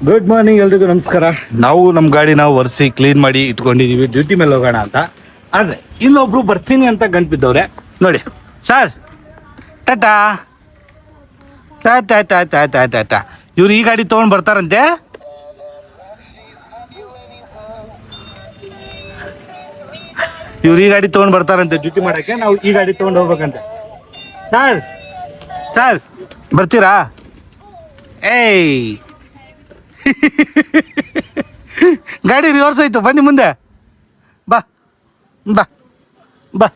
Good morning ಎಲ್ರಿಗೂ ನಮಸ್ಕಾರ. ನಾವು ನಮ್ಮ ಗಾಡಿನ ಒರೆಸಿ ಕ್ಲೀನ್ ಮಾಡಿ ಇಟ್ಕೊಂಡಿದೀವಿ ಡ್ಯೂಟಿ ಮೇಲೆ ಹೋಗೋಣ ಅಂತ. ಆದರೆ ಇಲ್ಲೊಬ್ರು ಬರ್ತೀನಿ ಅಂತ ಗಂಟು ಬಿದ್ದವ್ರೆ ನೋಡಿ. ಸರ್ ಟಾಟಾ ಟಾಟಾ ಟಾಟಾ ಟಾಟಾ ಟಾಟಾ. ಇವ್ರು ಈ ಗಾಡಿ ತೊಗೊಂಡು ಬರ್ತಾರಂತೆ. ಇವ್ರು ಈ ಗಾಡಿ ತೊಗೊಂಡು ಬರ್ತಾರಂತೆ ಡ್ಯೂಟಿ ಮಾಡೋಕ್ಕೆ. ನಾವು ಈ ಗಾಡಿ ತೊಗೊಂಡು ಹೋಗ್ಬೇಕಂತೆ. ಸರ್ ಸರ್ ಬರ್ತೀರಾ? ಏಯ್ ಗಾಡಿ ರಿವರ್ಸ್ ಆಯ್ತು, ಬನ್ನಿ ಮುಂದೆ ಬಾ ಬಾ ಬಾ.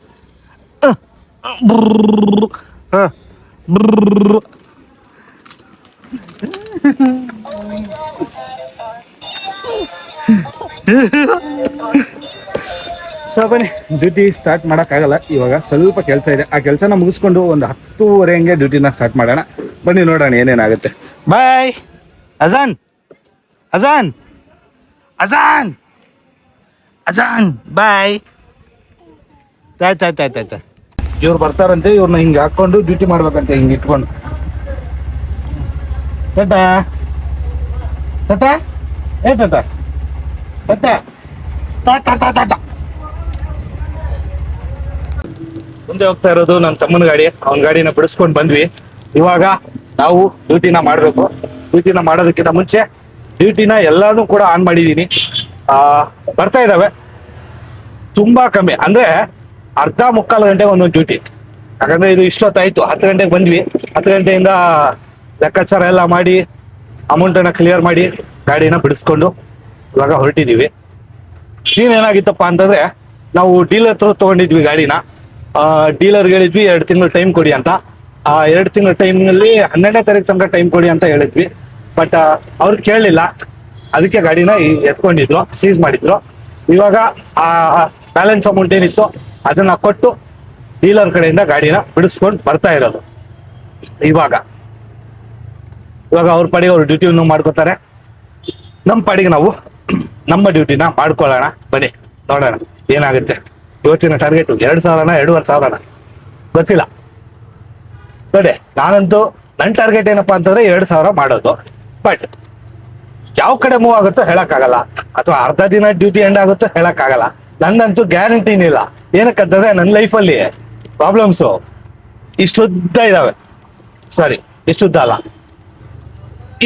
ಸೊ ಬನ್ನಿ, ಡ್ಯೂಟಿ ಸ್ಟಾರ್ಟ್ ಮಾಡೋಕ್ಕಾಗಲ್ಲ ಇವಾಗ, ಸ್ವಲ್ಪ ಕೆಲಸ ಇದೆ. ಆ ಕೆಲಸನ ಮುಗಿಸ್ಕೊಂಡು ಒಂದು 10:30 ಹಂಗೆ ಡ್ಯೂಟಿನ ಸ್ಟಾರ್ಟ್ ಮಾಡೋಣ. ಬನ್ನಿ ನೋಡೋಣ ಏನೇನಾಗುತ್ತೆ. ಬಾಯ್. ಅಜಾನ್ ಅಜಾನ್ ಅಜಾನ್ ಅಜಾನ್ ಬಾಯ್. ಆಯ್ತಾಯ್ತಾಯ್ತಾಯ್ತು. ಇವ್ರು ಬರ್ತಾರಂತೆ, ಇವ್ರನ್ನ ಹಿಂಗೆ ಹಾಕ್ಕೊಂಡು ಡ್ಯೂಟಿ ಮಾಡ್ಬೇಕಂತೆ, ಹಿಂಗೆ ಇಟ್ಕೊಂಡು. ಟಾಟಾ ಟಾಟಾ ಏ ಟಾಟಾ ಟಾಟಾ ಟಾಟಾ ಟಾಟಾ. ಮುಂದೆ ಹೋಗ್ತಾ ಇರೋದು ನನ್ನ ತಮ್ಮನ ಗಾಡಿ. ಅವನ ಗಾಡಿನ ಬಿಡಿಸ್ಕೊಂಡು ಬಂದ್ವಿ. ಇವಾಗ ನಾವು ಡ್ಯೂಟಿನ ಮಾಡಬೇಕು. ಡ್ಯೂಟಿನ ಮಾಡೋದಕ್ಕಿಂತ ಮುಂಚೆ ಡ್ಯೂಟಿನ ಎಲ್ಲಾನು ಕೂಡ ಆನ್ ಮಾಡಿದ್ದೀನಿ. ಬರ್ತಾ ಇದ್ದಾವೆ ತುಂಬಾ ಕಮ್ಮಿ, ಅಂದ್ರೆ ಅರ್ಧ ಮುಕ್ಕಾಲು ಗಂಟೆಗೆ ಒಂದೊಂದು ಡ್ಯೂಟಿ. ಯಾಕಂದ್ರೆ ಇದು ಇಷ್ಟೊತ್ತಾಯ್ತು, 10 ಗಂಟೆಗೆ ಬಂದ್ವಿ. 10 ಗಂಟೆಯಿಂದ ಲೆಕ್ಕಾಚಾರ ಎಲ್ಲ ಮಾಡಿ ಅಮೌಂಟನ್ನು ಕ್ಲಿಯರ್ ಮಾಡಿ ಗಾಡಿನ ಬಿಡಿಸ್ಕೊಂಡು ಇವಾಗ ಹೊರಟಿದ್ದೀವಿ. ಸೀನ್ ಏನಾಗಿತ್ತಪ್ಪ ಅಂತಂದ್ರೆ, ನಾವು ಡೀಲರ್ ಹತ್ರ ತಗೊಂಡಿದ್ವಿ ಗಾಡಿನ. ಡೀಲರ್ಗೆ ಹೇಳಿದ್ವಿ 2 ತಿಂಗಳು ಟೈಮ್ ಕೊಡಿ ಅಂತ. ಆ 2 ತಿಂಗಳ ಟೈಮ್ನಲ್ಲಿ 12ನೇ ತಾರೀಕು ತನಕ ಟೈಮ್ ಕೊಡಿ ಅಂತ ಹೇಳಿದ್ವಿ. ಬಟ್ ಅವ್ರು ಕೇಳಲಿಲ್ಲ. ಅದಕ್ಕೆ ಗಾಡಿನ ಎತ್ಕೊಂಡಿದ್ರು, ಸೀಸ್ ಮಾಡಿದ್ರು. ಇವಾಗ ಆ ಬ್ಯಾಲೆನ್ಸ್ ಅಮೌಂಟ್ ಏನಿತ್ತು ಅದನ್ನ ಕೊಟ್ಟು ಡೀಲರ್ ಕಡೆಯಿಂದ ಗಾಡಿನ ಬಿಡಿಸ್ಕೊಂಡು ಬರ್ತಾ ಇರೋದು. ಇವಾಗ ಅವ್ರ ಪಾಡಿಗೆ ಅವ್ರ ಡ್ಯೂಟಿಯನ್ನು ಮಾಡ್ಕೋತಾರೆ, ನಮ್ಮ ಪಾಡಿಗೆ ನಾವು ನಮ್ಮ ಡ್ಯೂಟಿನ ಮಾಡ್ಕೊಳ್ಳೋಣ. ಬನ್ನಿ ನೋಡೋಣ ಏನಾಗುತ್ತೆ. ಇವತ್ತಿನ ಟಾರ್ಗೆಟ್ 2,000ನ 2,500ನ ಗೊತ್ತಿಲ್ಲ. ನೋಡಿ, ನಾನಂತೂ ನನ್ನ ಟಾರ್ಗೆಟ್ ಏನಪ್ಪಾ ಅಂತಂದ್ರೆ 2,000 ಮಾಡೋದು. ಬಟ್ ಯಾವ ಕಡೆ ಮೂವ್ ಆಗುತ್ತೋ ಹೇಳಕ್ಕಾಗಲ್ಲ, ಅಥವಾ ಅರ್ಧ ದಿನ ಡ್ಯೂಟಿ ಎಂಡ್ ಆಗುತ್ತೋ ಹೇಳಕ್ಕಾಗಲ್ಲ. ನಂದಂತೂ ಗ್ಯಾರಂಟಿನಿಲ್ಲ. ಇಲ್ಲ. ಏನಕ್ಕಂತಂದ್ರೆ ನನ್ನ ಲೈಫಲ್ಲಿ ಪ್ರಾಬ್ಲಮ್ಸು ಇಷ್ಟುದ್ದ ಇದಾವೆ. ಸಾರಿ, ಇಷ್ಟುದ್ದ ಅಲ್ಲ,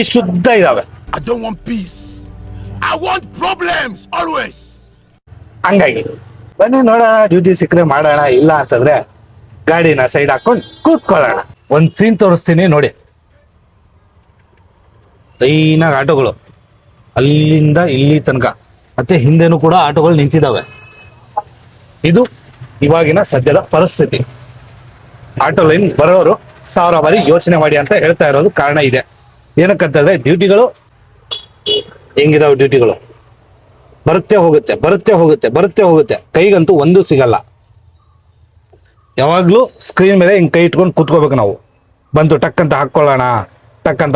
ಇಷ್ಟುದ್ದ ಇದಾವೆ. I don't want peace. I want problems always. ಹಂಗಾಗಿ ಬನ್ನಿ ನೋಡೋಣ, ಡ್ಯೂಟಿ ಸಿಕ್ಕರೆ ಮಾಡೋಣ, ಇಲ್ಲ ಅಂತಂದ್ರೆ ಗಾಡಿನ ಸೈಡ್ ಹಾಕೊಂಡು ಕೂತ್ಕೊಳ್ಳೋಣ. ಒಂದು ಸೀನ್ ತೋರಿಸ್ತೀನಿ ನೋಡಿ. ಲೈನಾಗಿ ಆಟೋಗಳು ಅಲ್ಲಿಂದ ಇಲ್ಲಿ ತನಕ, ಮತ್ತೆ ಹಿಂದೆನೂ ಕೂಡ ಆಟೋಗಳು ನಿಂತಿದ್ದಾವೆ. ಇದು ಇವಾಗಿನ ಸದ್ಯದ ಪರಿಸ್ಥಿತಿ. ಆಟೋ ಲೈನ್ ಬರೋರು 1000 ಬಾರಿ ಯೋಚನೆ ಮಾಡಿ ಅಂತ ಹೇಳ್ತಾ ಇರೋದು ಕಾರಣ ಇದೆ. ಏನಕ್ಕಂತಂದ್ರೆ ಡ್ಯೂಟಿಗಳು ಹೆಂಗಿದಾವೆ, ಡ್ಯೂಟಿಗಳು ಬರುತ್ತೆ ಹೋಗುತ್ತೆ, ಬರುತ್ತೆ ಹೋಗುತ್ತೆ, ಬರುತ್ತೆ ಹೋಗುತ್ತೆ. ಕೈಗಂತೂ ಒಂದು ಸಿಗಲ್ಲ. ಯಾವಾಗ್ಲೂ ಸ್ಕ್ರೀನ್ ಮೇಲೆ ಹಿಂಗೆ ಕೈ ಇಟ್ಕೊಂಡು ಕೂತ್ಕೋಬೇಕು ನಾವು. ಬಂತು ಟಕ್ ಅಂತ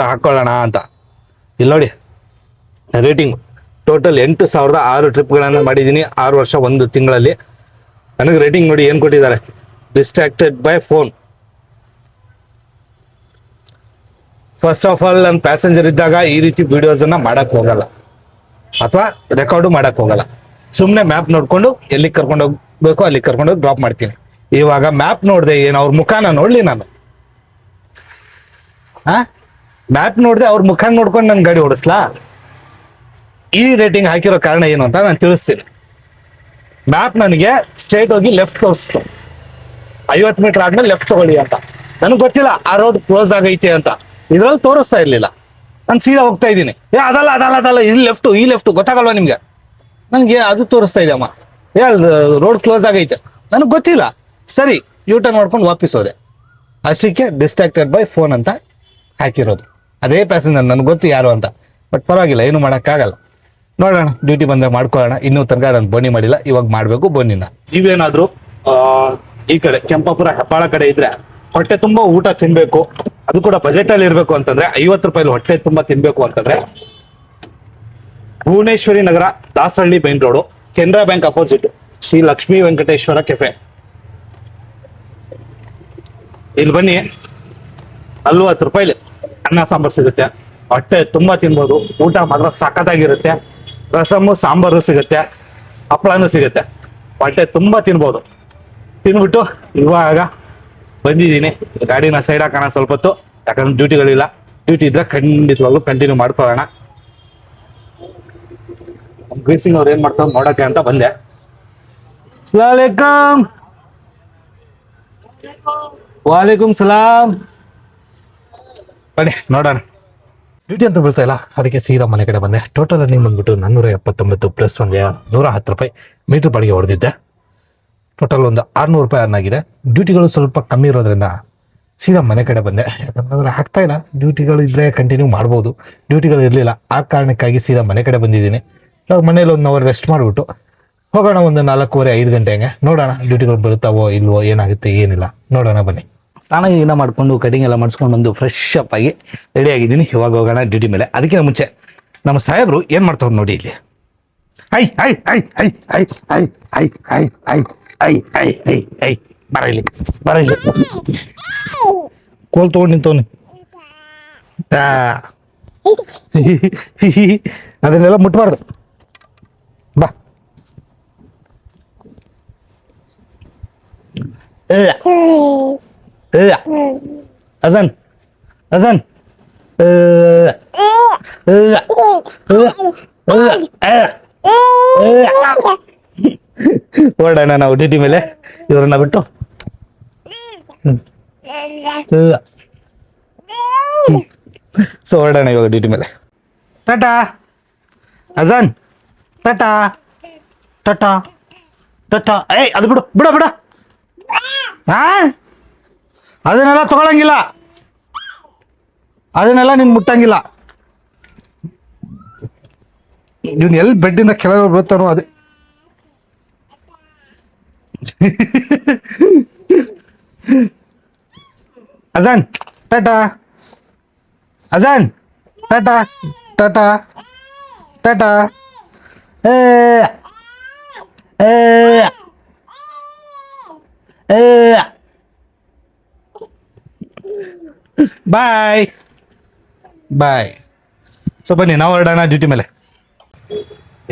ಹಾಕ್ಕೊಳ್ಳೋಣ ಅಂತ. ಇಲ್ಲಿ ನೋಡಿ ರೇಟಿಂಗ್ ಟೋಟಲ್ 8,006 ಟ್ರಿಪ್ಗಳನ್ನು ಮಾಡಿದ್ದೀನಿ 6 ವರ್ಷ 1 ತಿಂಗಳಲ್ಲಿ. ನನಗೆ ರೇಟಿಂಗ್ ನೋಡಿ ಏನು ಕೊಟ್ಟಿದ್ದಾರೆ, distracted by phone. First of all, ನನ್ನ ಪ್ಯಾಸೆಂಜರ್ ಇದ್ದಾಗ ಈ ರೀತಿ ವಿಡಿಯೋಸನ್ನು ಮಾಡೋಕ್ಕೆ ಹೋಗಲ್ಲ, ಅಥವಾ ರೆಕಾರ್ಡು ಮಾಡೋಕ್ಕೆ ಹೋಗಲ್ಲ. ಸುಮ್ಮನೆ ಮ್ಯಾಪ್ ನೋಡಿಕೊಂಡು ಎಲ್ಲಿಗೆ ಕರ್ಕೊಂಡು ಹೋಗ್ಬೇಕು ಅಲ್ಲಿಗೆ ಕರ್ಕೊಂಡೋಗಿ ಡ್ರಾಪ್ ಮಾಡ್ತೀನಿ. ಇವಾಗ ಮ್ಯಾಪ್ ನೋಡಿದೆ, ಏನು ಅವ್ರ ಮುಖಾನ ನೋಡಲಿ ನಾನು? ಮ್ಯಾಪ್ ನೋಡಿದೆ ಅವ್ರ ಮುಖ ನೋಡ್ಕೊಂಡು ನನ್ನ ಗಾಡಿ ಓಡಿಸ್ಲಾ? ಈ ರೇಟಿಂಗ್ ಹಾಕಿರೋ ಕಾರಣ ಏನು ಅಂತ ನಾನು ತಿಳಿಸ್ತೀನಿ. ಮ್ಯಾಪ್ ನನಗೆ ಸ್ಟ್ರೇಟ್ ಹೋಗಿ ಲೆಫ್ಟ್ ತೋರಿಸ್ತು, 50 ಮೀಟರ್ ಆದ್ಮೇಲೆ ಲೆಫ್ಟ್ ತಗೊಳ್ಳಿ ಅಂತ. ನನಗೆ ಗೊತ್ತಿಲ್ಲ ಆ ರೋಡ್ ಕ್ಲೋಸ್ ಆಗೈತೆ ಅಂತ, ಇದ್ರಲ್ಲಿ ತೋರಿಸ್ತಾ ಇರ್ಲಿಲ್ಲ. ನಾನು ಸೀದಾ ಹೋಗ್ತಾ ಇದ್ದೀನಿ. ಅದಲ್ಲ ಈ ಲೆಫ್ಟ್ ಗೊತ್ತಾಗಲ್ವಾ ನಿಮ್ಗೆ? ನನಗೆ ಅದು ತೋರಿಸ್ತಾ ಇದೆ ಅಮ್ಮ, ರೋಡ್ ಕ್ಲೋಸ್ ಆಗೈತೆ. ನನಗೆ ಗೊತ್ತಿಲ್ಲ. ಸರಿ, ಯೂಟರ್ನ್ ಮಾಡ್ಕೊಂಡು ವಾಪಸ್ ಹೋದೆ. ಅಷ್ಟಕ್ಕೆ ಡಿಸ್ಟ್ರಾಕ್ಟೆಡ್ ಬೈ ಫೋನ್ ಅಂತ ಹಾಕಿರೋದು. ಅದೇ ಪ್ಯಾಸೆಂಜರ್, ನನಗೆ ಗೊತ್ತು ಯಾರು ಅಂತ. ಬಟ್ ಪರವಾಗಿಲ್ಲ, ಏನು ಮಾಡೋಕ್ಕಾಗಲ್ಲ. ನೋಡೋಣ, ಡ್ಯೂಟಿ ಬಂದರೆ ಮಾಡ್ಕೊಳ್ಳೋಣ. ಇನ್ನೂ ತನಕ ನಾನು ಬೋನಿ ಮಾಡಿಲ್ಲ, ಇವಾಗ ಮಾಡಬೇಕು ಬೋನಿನ. ನೀವೇನಾದರೂ ಈ ಕಡೆ ಕೆಂಪಾಪುರ ಹೆಬ್ಬಾಳ ಕಡೆ ಇದ್ರೆ ಹೊಟ್ಟೆ ತುಂಬ ಊಟ ತಿನ್ಬೇಕು, ಅದು ಕೂಡ ಬಜೆಟಲ್ಲಿ ಇರಬೇಕು ಅಂತಂದ್ರೆ, 50 ರೂಪಾಯಿ ಹೊಟ್ಟೆ ತುಂಬ ತಿನ್ಬೇಕು ಅಂತಂದ್ರೆ, Bhuvaneshwari Nagar, Dasahalli main road, Canara bank opposite, Shri Lakshmi Venkateshwara cafe. ಇಲ್ಲಿ ಬನ್ನಿ, 40 ರೂಪಾಯಿಲಿ ಅನ್ನ ಸಾಂಬಾರು ಸಿಗುತ್ತೆ. ಹೊಟ್ಟೆ ತುಂಬಾ ತಿನ್ಬೋದು. ಊಟ ಮಾತ್ರ ಸಖತ್ತಾಗಿರುತ್ತೆ. ರಸಮ್ಮು ಸಾಂಬಾರು ಸಿಗುತ್ತೆ, ಹಪ್ಪಳನೂ ಸಿಗುತ್ತೆ. ಹೊಟ್ಟೆ ತುಂಬಾ ತಿನ್ಬೋದು. ತಿನ್ಬಿಟ್ಟು ಇವಾಗ ಬಂದಿದ್ದೀನಿ. ಗಾಡಿನ ಸೈಡ್ ಹಾಕೋಣ ಸ್ವಲ್ಪ ಹೊತ್ತು, ಯಾಕಂದ್ರೆ ಡ್ಯೂಟಿಗಳಿಲ್ಲ. ಡ್ಯೂಟಿ ಇದ್ರೆ ಖಂಡಿತವಾಗ್ಲೂ ಕಂಟಿನ್ಯೂ ಮಾಡ್ಕೊಳ್ಳೋಣ. ಗ್ರೀಸಿಂಗ್ ಅವ್ರು ಏನ್ ಮಾಡ್ತಾರೆ ನೋಡಕ್ಕೆ ಅಂತ ಬಂದೆ. ಅಸ್ಸಲಾಮುಅಲೈಕುಂ. ವಾಲೇಕುಂ ಸಲಾಂ. ಬನ್ನಿ ನೋಡೋಣ. ಡ್ಯೂಟಿ ಅಂತ ಬೀಳ್ತಾ ಇಲ್ಲ, ಅದಕ್ಕೆ ಸೀದಾ ಮನೆ ಕಡೆ ಬಂದೆ. ಟೋಟಲ್ ರನ್ನಿಂಗ್ ಬಂದ್ಬಿಟ್ಟು 479 ಪ್ಲಸ್ ಒಂದೇ 110 ರೂಪಾಯಿ ಮೀಟರ್ ಬಾಡಿಗೆ ಹೊಡೆದಿದ್ದೆ. ಟೋಟಲ್ ಒಂದು 600 ರೂಪಾಯಿ ಅರ್ನ್ ಆಗಿದೆ. ಡ್ಯೂಟಿಗಳು ಸ್ವಲ್ಪ ಕಮ್ಮಿ ಇರೋದ್ರಿಂದ ಸೀದಾ ಮನೆ ಕಡೆ ಬಂದೆ. ಯಾಕಂತಂದ್ರೆ ಆಗ್ತಾ ಇಲ್ಲ, ಡ್ಯೂಟಿಗಳು ಇದ್ರೆ ಕಂಟಿನ್ಯೂ ಮಾಡ್ಬೋದು, ಡ್ಯೂಟಿಗಳು ಇರಲಿಲ್ಲ. ಆ ಕಾರಣಕ್ಕಾಗಿ ಸೀದಾ ಮನೆ ಕಡೆ ಬಂದಿದ್ದೀನಿ. ಇವಾಗ ಮನೇಲಿ 1 ಅವರ್ ರೆಸ್ಟ್ ಮಾಡಿಬಿಟ್ಟು ಹೋಗೋಣ. ಒಂದು 4:15 5 ಗಂಟೆ ಹಂಗೆ ನೋಡೋಣ ಡ್ಯೂಟಿಗಳು ಬರುತ್ತಾವೋ ಇಲ್ವೋ, ಏನಾಗುತ್ತೆ ಏನಿಲ್ಲ ನೋಡೋಣ. ಬನ್ನಿ. ಸ್ನಾನ ಗೀನ ಮಾಡಿಕೊಂಡು ಕಟಿಂಗ್ ಎಲ್ಲ ಮಾಡಿಸ್ಕೊಂಡು ಬಂದು ಫ್ರೆಶ್ ಅಪ್ ಆಗಿ ರೆಡಿ ಆಗಿದ್ದೀನಿ. ಇವಾಗ ಹೋಗೋಣ ಡ್ಯೂಟಿ ಮೇಲೆ. ಅದಕ್ಕಿಂತ ಮುಂಚೆ ನಮ್ಮ ಸಾಹೇಬರು ಏನು ಮಾಡ್ತಾವ್ರು ನೋಡಿ ಇಲ್ಲಿ. I I I I I I I I I I I I I ಬರ ಇಲ್ಲಿ, ಬರ ಇಲ್ಲಿ. ಕೋಲ್ ತೊಗೊಂಡು ನಿಂತವನು. ಅದನ್ನೆಲ್ಲ ಮುಟ್ಬಾರ್ದು. ಬಾ. ಅಜನ್ ಅಜನ್ ಹೊರಡೋಣ ನಾವು ಡ್ಯೂಟಿ ಮೇಲೆ ಇವ್ರನ್ನ ಬಿಟ್ಟು. ಸೊ ಹೊರಡೋಣ ಇವಾಗ ಡ್ಯೂಟಿ ಮೇಲೆ. ಟಾಟಾ ಅಜನ್, ಟಾಟಾ ಟಾಟಾ ಟಾಟಾ. ಏಯ್ ಅದು ಬಿಡು ಬಿಡ ಬಿಡ. ಹಾ ಅದನ್ನೆಲ್ಲ ತಗೊಳಂಗಿಲ್ಲ, ಅದನ್ನೆಲ್ಲ ನೀನ್ ಮುಟ್ಟಂಗಿಲ್ಲ. ಇವನ್ ಎಲ್ಲಿ ಬೆಡ್ಡಿಂದ ಕೆಳಗೆ ಬರ್ತಾನೋ ಅದೇ. ಅಜಾನ್ ಟಾಟಾ, ಅಜಾನ್ ಟಾಟಾ ಟಾಟಾ ಟಾಟಾ. ಏ ಏ ಏ ಬಾಯ್ ಬಾಯ್. ಸೊ ಬನ್ನಿ ನಾವು ಹೊರಡೋಣ ಡ್ಯೂಟಿ ಮೇಲೆ.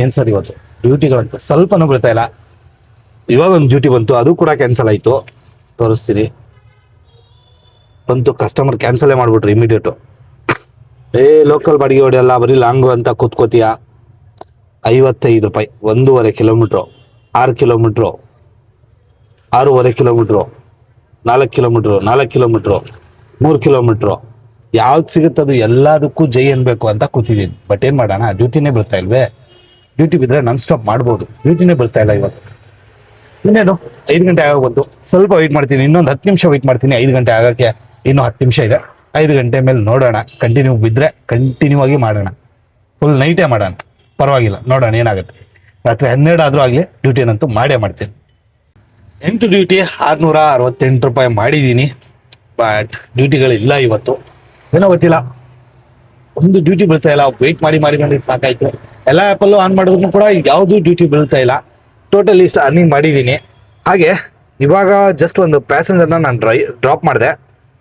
ಏನ್ ಸರ್ ಇವತ್ತು ಡ್ಯೂಟಿಗಳಂತ ಸ್ವಲ್ಪನೂ ಬೀಳ್ತಾ ಇಲ್ಲ. ಇವಾಗ ಒಂದು ಡ್ಯೂಟಿ ಬಂತು, ಅದು ಕೂಡ ಕ್ಯಾನ್ಸಲ್ ಆಯ್ತು. ತೋರಿಸ್ತೀನಿ. ಬಂತು, ಕಸ್ಟಮರ್ ಕ್ಯಾನ್ಸಲೇ ಮಾಡ್ಬಿಟ್ರು ಇಮಿಡಿಯೇಟು. ಲೋಕಲ್ ಬಾಡಿಗೆ ಹೊಡೆಯಲ್ಲ, ಬರೀ ಲಾಂಗು ಅಂತ ಕೂತ್ಕೋತೀಯ. 55 ರೂಪಾಯಿ 1.5 kilometre, 6 kilometre, 6.5 kilometre, 4 kilometre, 4 kilometre, 3 kilometre. ಯಾವ್ದು ಸಿಗುತ್ತದು ಎಲ್ಲದಕ್ಕೂ ಜೈ ಅನ್ಬೇಕು ಅಂತ ಕೂತಿದ್ದೀನಿ. ಬಟ್ ಏನ್ ಮಾಡೋಣ, ಡ್ಯೂಟಿನೇ ಬೀಳ್ತಾ ಇಲ್ವೇ. ಡ್ಯೂಟಿ ಬಿದ್ದರೆ ನಾನ್ ಸ್ಟಾಪ್ ಮಾಡ್ಬೋದು, ಡ್ಯೂಟಿನೇ ಬೀಳ್ತಾ ಇಲ್ಲ ಇವತ್ತು. ಇನ್ನೇನು 5 ಗಂಟೆ ಆಗೋಗಿ ಬಂತು. ಸ್ವಲ್ಪ ವೆಯ್ಟ್ ಮಾಡ್ತೀನಿ, ಇನ್ನೊಂದು 10 ನಿಮಿಷ ವೆಯ್ಟ್ ಮಾಡ್ತೀನಿ. 5 ಗಂಟೆ ಆಗೋಕ್ಕೆ ಇನ್ನೂ 10 ನಿಮಿಷ ಇದೆ. 5 ಗಂಟೆ ಮೇಲೆ ನೋಡೋಣ. ಕಂಟಿನ್ಯೂ ಬಿದ್ದರೆ ಕಂಟಿನ್ಯೂ ಆಗಿ ಮಾಡೋಣ, ಫುಲ್ ನೈಟೇ ಮಾಡೋಣ, ಪರವಾಗಿಲ್ಲ. ನೋಡೋಣ ಏನಾಗುತ್ತೆ. ರಾತ್ರಿ 12 ಆದರೂ ಆಗಲಿ ಡ್ಯೂಟಿನಂತೂ ಮಾಡೇ ಮಾಡ್ತೀನಿ. 8 ಡ್ಯೂಟಿ 668 ರೂಪಾಯಿ ಮಾಡಿದ್ದೀನಿ. ಬಟ್ ಡ್ಯೂಟಿಗಳಿಲ್ಲ ಇವತ್ತು, ಏನೋ ಗೊತ್ತಿಲ್ಲ. ಒಂದು ಡ್ಯೂಟಿ ಬೀಳ್ತಾ ಇಲ್ಲ. ವೆಯ್ಟ್ ಮಾಡಿ ಮಾಡಿ ಮಾಡಿ ಸಾಕಾಯ್ತು. ಎಲ್ಲ ಆ್ಯಪಲ್ಲೂ ಆನ್ ಮಾಡಿದ್ರು ಕೂಡ ಯಾವುದು ಡ್ಯೂಟಿ ಬೀಳ್ತಾ ಇಲ್ಲ. ಟೋಟಲ್ ಇಷ್ಟು ಅರ್ನಿಂಗ್ ಮಾಡಿದ್ದೀನಿ. ಹಾಗೆ ಇವಾಗ ಜಸ್ಟ್ ಒಂದು ಪ್ಯಾಸೆಂಜರ್ನ ನಾನು ಡ್ರಾಪ್ ಮಾಡಿದೆ.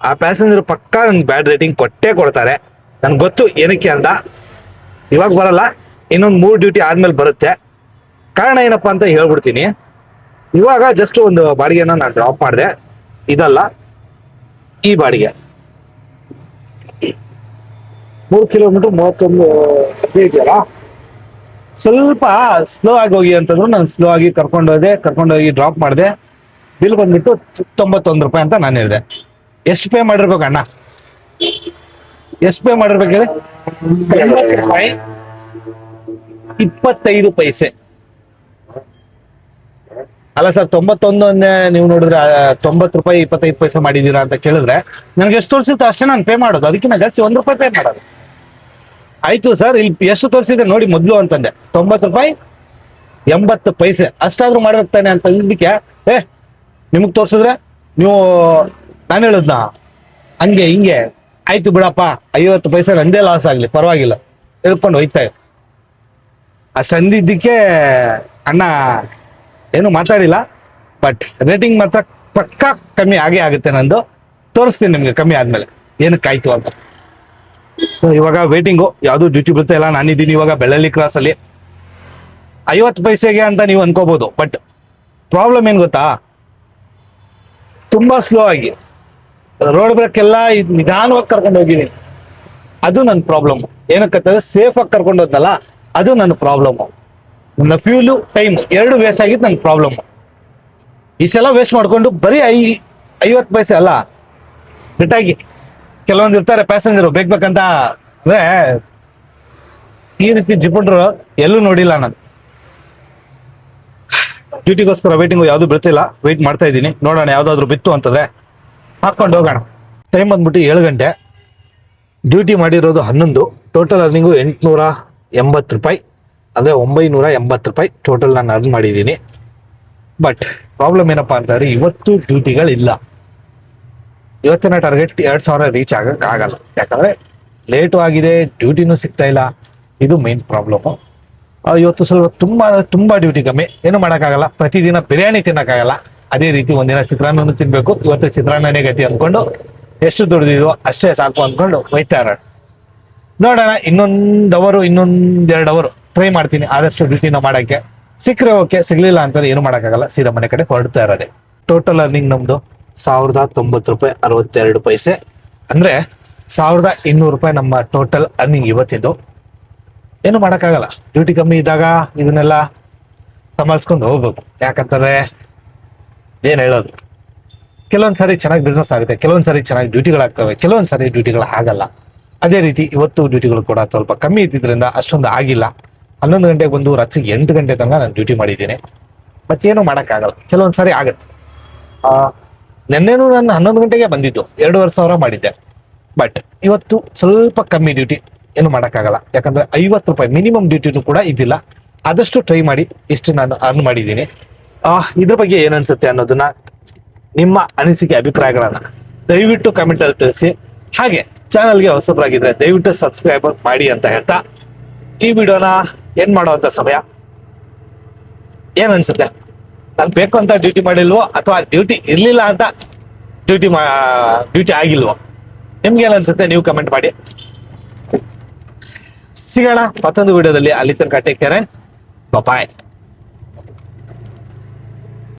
ಆ ಪ್ಯಾಸೆಂಜರ್ ಪಕ್ಕಾ ನನ್ಗೆ ಬ್ಯಾಡ್ ರೇಟಿಂಗ್ ಕೊಟ್ಟೇ ಕೊಡ್ತಾರೆ. ನನ್ಗೆ ಗೊತ್ತು ಏನಕ್ಕೆ ಅಂತ. ಇವಾಗ ಬರಲ್ಲ, ಇನ್ನೊಂದು 3 ಡ್ಯೂಟಿ ಆದ್ಮೇಲೆ ಬರುತ್ತೆ. ಕಾರಣ ಏನಪ್ಪಾ ಅಂತ ಹೇಳ್ಬಿಡ್ತೀನಿ. ಇವಾಗ ಜಸ್ಟ್ ಒಂದು ಬಾಡಿಗೆನ ನಾನು ಡ್ರಾಪ್ ಮಾಡಿದೆ. ಇದಲ್ಲ, ಈ ಬಾಡಿಗೆ 3 ಕಿಲೋಮೀಟರ್ 31 ಇದೆಯಲ್ಲ, ಸ್ವಲ್ಪ ಸ್ಲೋ ಆಗಿ ಹೋಗಿ ಅಂತಂದ್ರು ನಾನು ಸ್ಲೋ ಆಗಿ ಕರ್ಕೊಂಡೋಗಿ ಡ್ರಾಪ್ ಮಾಡಿದೆ. ಬಿಲ್ ಬಂದ್ಬಿಟ್ಟು 91 ರೂಪಾಯಿ ಅಂತ ನಾನು ಹೇಳಿದೆ. ಎಷ್ಟು ಪೇ ಮಾಡಿರ್ಬೇಕು ಅಣ್ಣ? ಎಷ್ಟು ಪೇ ಮಾಡಿರ್ಬೇಕು ಹೇಳಿ? 90 ರೂಪಾಯಿ 25 ಪೈಸೆ. ಅಲ್ಲ ಸರ್, 91 ನೀವು ನೋಡಿದ್ರೆ 90 ರೂಪಾಯಿ 25 ಪೈಸೆ ಮಾಡಿದೀರಾ ಅಂತ ಕೇಳಿದ್ರೆ ನನಗೆ ಎಷ್ಟು ತೋರಿಸುತ್ತೋ ಅಷ್ಟೇ ನಾನು ಪೇ ಮಾಡೋದು. ಅದಕ್ಕಿಂತ ಜಾಸ್ತಿ 1 ರೂಪಾಯಿ ಪೇ ಮಾಡೋದು. ಆಯ್ತು ಸರ್, ಇಲ್ಲಿ ಎಷ್ಟು ತೋರಿಸಿದೆ ನೋಡಿ ಮೊದಲು ಅಂತಂದೆ. 90 ರೂಪಾಯಿ 80 ಪೈಸೆ ಅಷ್ಟಾದ್ರೂ ಮಾಡ್ಬೇಕು ತಾನೆ ಅಂತ ಇದಕ್ಕೆ ನಿಮಗ್ ತೋರಿಸಿದ್ರೆ ನೀವು ನಾನು ಹೇಳುದ್ನ ಹಂಗೆ ಹಿಂಗೆ ಆಯ್ತು ಬಿಡಪ್ಪ, 50 ಪೈಸೆ ನಂದೇ ಲಾಸ್ ಆಗ್ಲಿ ಪರವಾಗಿಲ್ಲ ಹೇಳ್ಕೊಂಡು ಹೋಯ್ತಾ. ಅಷ್ಟಂದಿದ್ದಕ್ಕೆ ಅಣ್ಣ ಏನು ಮಾತಾಡಿಲ್ಲ. ಬಟ್ ರೇಟಿಂಗ್ ಮಾತ್ರ ಪಕ್ಕಾ ಕಮ್ಮಿ ಆಗೇ ಆಗುತ್ತೆ ನಂದು. ತೋರಿಸ್ತೀನಿ ನಿಮ್ಗೆ ಕಮ್ಮಿ ಆದ್ಮೇಲೆ ಏನಕ್ಕಾಯ್ತು ಅಂತ. ಸೊ ಇವಾಗ ವೇಟಿಂಗು, ಯಾವುದು ಡ್ಯೂಟಿ ಬೀಳ್ತಾ ಇಲ್ಲ. ನಾನಿದ್ದೀನಿ ಇವಾಗ ಬೆಳ್ಳಳ್ಳಿ ಕ್ರಾಸಲ್ಲಿ. 50 ಪೈಸೆಗೆ ಅಂತ ನೀವು ಅನ್ಕೋಬಹುದು, ಬಟ್ ಪ್ರಾಬ್ಲಮ್ ಏನು ಗೊತ್ತಾ, ತುಂಬಾ ಸ್ಲೋ ಆಗಿ ರೋಡ್ ಬ್ರೇಕ್ ಎಲ್ಲ ನಿಧಾನವಾಗಿ ಕರ್ಕೊಂಡು ಹೋಗಿದ್ದೀನಿ. ಅದು ನನ್ನ ಪ್ರಾಬ್ಲಮ್. ಏನಕ್ಕಂತಂದ್ರೆ ಸೇಫ್ ಆಗಿ ಕರ್ಕೊಂಡು ಹೋದ್ನಲ್ಲ, ಅದು ನನ್ನ ಪ್ರಾಬ್ಲಮ್. ನನ್ನ ಫ್ಯೂಲು ಟೈಮ್ ಎರಡು ವೇಸ್ಟ್ ಆಗಿದ್ದು ನನ್ನ ಪ್ರಾಬ್ಲಮ್. ಇಷ್ಟೆಲ್ಲ ವೇಸ್ಟ್ ಮಾಡ್ಕೊಂಡು ಬರೀ 50 ಪೈಸೆ ಅಲ್ಲ, ಬಿಟ್ಟಾಗಿ ಕೆಲವೊಂದು ಇರ್ತಾರೆ ಪ್ಯಾಸೆಂಜರು ಬೇಕಂತ, ಅಂದ್ರೆ ಈ ರೀತಿ ಜಿಪುಟ್ರು ಎಲ್ಲೂ ನೋಡಿಲ್ಲ ನಾನು. ಡ್ಯೂಟಿಗೋಸ್ಕರ ವೇಟಿಂಗು ಯಾವುದು ಬೀಳ್ತಿಲ್ಲ, ವೇಟ್ ಮಾಡ್ತಾ ಇದ್ದೀನಿ. ನೋಡೋಣ ಯಾವ್ದಾದ್ರು ಬಿತ್ತು ಅಂತಂದ್ರೆ ಹಾಕೊಂಡು ಹೋಗೋಣ. ಟೈಮ್ ಬಂದ್ಬಿಟ್ಟು 7 ಗಂಟೆ. ಡ್ಯೂಟಿ ಮಾಡಿರೋದು 11. ಟೋಟಲ್ ಅರ್ನಿಂಗು 880 ರೂಪಾಯಿ, ಅಂದರೆ 980 ರೂಪಾಯಿ ಟೋಟಲ್ ನಾನು ಅರ್ನ್ ಮಾಡಿದ್ದೀನಿ. ಬಟ್ ಪ್ರಾಬ್ಲಮ್ ಏನಪ್ಪಾ ಅಂತಂದ್ರೆ ಇವತ್ತು ಡ್ಯೂಟಿಗಳಿಲ್ಲ. ಇವತ್ತಿನ ಟಾರ್ಗೆಟ್ 2000 ರೀಚ್ ಆಗಲ್ಲ. ಯಾಕಂದ್ರೆ ಲೇಟು ಆಗಿದೆ, ಡ್ಯೂಟಿನೂ ಸಿಗ್ತಾ ಇಲ್ಲ. ಇದು ಮೇನ್ ಪ್ರಾಬ್ಲಮ್ಮು. ಇವತ್ತು ಸ್ವಲ್ಪ ತುಂಬಾ ಡ್ಯೂಟಿ ಕಮ್ಮಿ. ಏನು ಮಾಡೋಕ್ಕಾಗಲ್ಲ. ಪ್ರತಿದಿನ ಬಿರಿಯಾನಿ ತಿನ್ನಕ್ಕಾಗಲ್ಲ. ಅದೇ ರೀತಿ ಒಂದಿನ ಚಿತ್ರಾನ್ನ ತಿನ್ಬೇಕು. ಇವತ್ತು ಚಿತ್ರಾನ್ನನೇ ಗತಿ ಅಂದ್ಕೊಂಡು ಎಷ್ಟು ದುಡ್ದಿದ್ವೋ ಅಷ್ಟೇ ಸಾಕು ಅಂದ್ಕೊಂಡು ಹೋಯ್ತಾ ಇರೋಣ. ನೋಡೋಣ, ಇನ್ನೊಂದ್ 2 ಅವರ್ ಟ್ರೈ ಮಾಡ್ತೀನಿ ಆದಷ್ಟು ಡ್ಯೂಟಿನ ಮಾಡೋಕ್ಕೆ. ಸಿಕ್ಕರೆ ಓಕೆ, ಸಿಗ್ಲಿಲ್ಲ ಅಂತಾರೆ ಏನು ಮಾಡೋಕ್ಕಾಗಲ್ಲ. ಸೀದಾ ಮನೆ ಕಡೆ ಹೊರಡ್ತಾ ಇರೋದೆ. ಟೋಟಲ್ ಅರ್ನಿಂಗ್ ನಮ್ದು 1090 ರೂಪಾಯಿ 62 ಪೈಸೆ, ಅಂದ್ರೆ 1200 ರೂಪಾಯಿ ನಮ್ಮ ಟೋಟಲ್ ಅರ್ನಿಂಗ್ ಇವತ್ತಿದ್ದು. ಏನು ಮಾಡೋಕ್ಕಾಗಲ್ಲ. ಡ್ಯೂಟಿ ಕಮ್ಮಿ ಇದ್ದಾಗ ಇದನ್ನೆಲ್ಲ ಸಂಭಾಳಿಸ್ಕೊಂಡು ಹೋಗ್ಬೇಕು. ಯಾಕಂತಾರೆ ಏನ್ ಹೇಳೋದು, ಕೆಲವೊಂದ್ಸರಿ ಚೆನ್ನಾಗಿ ಬಿಸ್ನೆಸ್ ಆಗುತ್ತೆ, ಕೆಲವೊಂದ್ಸರಿ ಚೆನ್ನಾಗಿ ಡ್ಯೂಟಿಗಳಾಗ್ತವೆ, ಕೆಲವೊಂದ್ಸರಿ ಡ್ಯೂಟಿಗಳು ಆಗಲ್ಲ. ಅದೇ ರೀತಿ ಇವತ್ತು ಡ್ಯೂಟಿಗಳು ಕೂಡ ಸ್ವಲ್ಪ ಕಮ್ಮಿ ಇದ್ದಿದ್ರಿಂದ ಅಷ್ಟೊಂದು ಆಗಿಲ್ಲ. 11 ಗಂಟೆಗೆ ಬಂದು ರಾತ್ರಿ 8 ಗಂಟೆ ತನಕ ನಾನು ಡ್ಯೂಟಿ ಮಾಡಿದ್ದೀನಿ. ಮತ್ತೇನು ಮಾಡೋಕ್ಕಾಗಲ್ಲ, ಕೆಲವೊಂದ್ಸರಿ ಆಗತ್ತೆ. ನೆನ್ನೆನೂ ನಾನು 11 ಗಂಟೆಗೆ ಬಂದಿದ್ದು, 2,500 ಮಾಡಿದ್ದೆ. ಬಟ್ ಇವತ್ತು ಸ್ವಲ್ಪ ಕಮ್ಮಿ ಡ್ಯೂಟಿ, ಏನು ಮಾಡೋಕ್ಕಾಗಲ್ಲ. ಯಾಕಂದ್ರೆ 50 ರೂಪಾಯಿ ಮಿನಿಮಮ್ ಡ್ಯೂಟಿನೂ ಕೂಡ ಇದ್ದಿಲ್ಲ. ಆದಷ್ಟು ಟ್ರೈ ಮಾಡಿ ಇಷ್ಟು ನಾನು ಅರ್ನ್ ಮಾಡಿದ್ದೀನಿ. ಇದ್ರ ಬಗ್ಗೆ ಏನನ್ಸುತ್ತೆ ಅನ್ನೋದನ್ನ, ನಿಮ್ಮ ಅನಿಸಿಕೆ ಅಭಿಪ್ರಾಯಗಳನ್ನ ದಯವಿಟ್ಟು ಕಮೆಂಟ್ ಅಲ್ಲಿ ತಿಳಿಸಿ. ಹಾಗೆ ಚಾನಲ್ಗೆ ಹೊಸಬರಾಗಿದ್ರೆ ದಯವಿಟ್ಟು ಸಬ್ಸ್ಕ್ರೈಬ್ ಮಾಡಿ ಅಂತ ಹೇಳ್ತಾ ಈ ವಿಡಿಯೋನ ಏನ್ ಮಾಡುವಂತ ಸಮಯ. ಏನ್ ಅನ್ಸುತ್ತೆ, ನಾನು ಬೇಕು ಅಂತ ಡ್ಯೂಟಿ ಮಾಡಿಲ್ವೋ ಅಥವಾ ಡ್ಯೂಟಿ ಇರ್ಲಿಲ್ಲ ಅಂತ ಡ್ಯೂಟಿ ಆಗಿಲ್ವೋ? ನಿಮ್ಗೆ ಏನ್ ಅನ್ಸುತ್ತೆ ನೀವು ಕಮೆಂಟ್ ಮಾಡಿ. ಸಿಗೋಣ ಮತ್ತೊಂದು ವಿಡಿಯೋದಲ್ಲಿ. ಅಲ್ಲಿ ತನಕ ಟೇಕ್ ಕೇರ್, ಬಾಯ್.